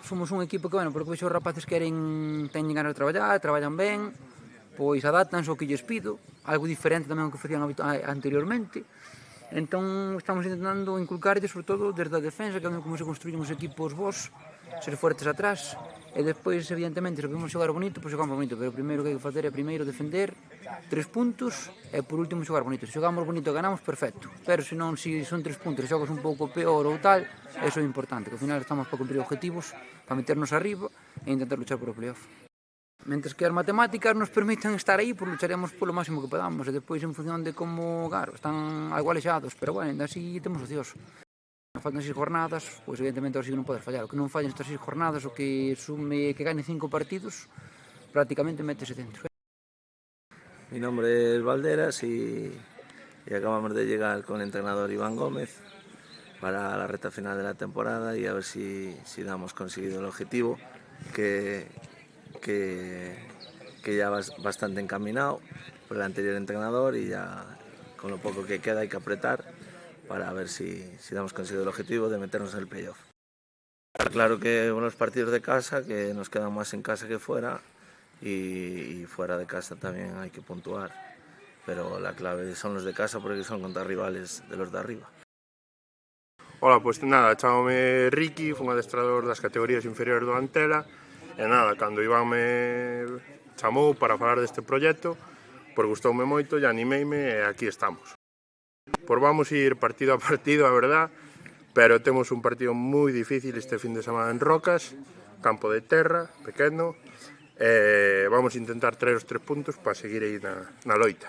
somos un equipo que, bueno, porque vexo os rapaces teñen ganas de traballar, traballan ben, pois adáptanse ao que lles pido, algo diferente tamén ao que facían anteriormente. Entón estamos intentando inculcarlle, sobre todo, desde a defensa, que é como se construyen os equipos vos, ser fuertes atrás, e despois, evidentemente, se podemos xogar bonito, pois xogamos bonito, pero o primeiro que hai que facer é primeiro defender 3 puntos e por último xogar bonito. Se xogamos bonito e ganamos, perfecto, pero se non, se son 3 puntos e xogas un pouco peor ou tal, eso é importante, que ao final estamos para cumprir objetivos, para meternos arriba e intentar luchar por o playoff. Mentres que as matemáticas nos permiten estar aí, pois lucharemos polo máximo que podamos, e depois en función de como, claro, están algo alexados, pero bueno, ainda así temos ocioso. Faltan 6 jornadas, pois evidentemente ahora sí que non podes fallar. O que non fallen estas 6 jornadas, o que sume que gane 5 partidos, prácticamente métese dentro. Mi nombre es Valderas y acabamos de llegar con el entrenador Iván Gómez para la recta final de la temporada y a ver si hemos conseguido el objetivo que ya va bastante encaminado por el anterior entrenador, y ya con lo poco que queda hay que apretar para ver si hemos conseguido el objetivo de meternos en el playoff. Claro que unos partidos de casa, que nos quedan más en casa que fuera, y fuera de casa también hay que puntuar, pero la clave son los de casa porque son contra rivales de los de arriba. Ola, pois nada, chámome Ricky, fui un adestrador das categorías inferiores do Antela, e nada, cando Iván me chamou para falar deste proxecto, pois gustoume moito e animeime, e aquí estamos. Pois vamos ir partido a partido, a verdad, pero temos un partido moi difícil este fin de semana en Rocas, campo de terra, pequeno, e vamos a intentar traer os 3 puntos para seguir aí na loita.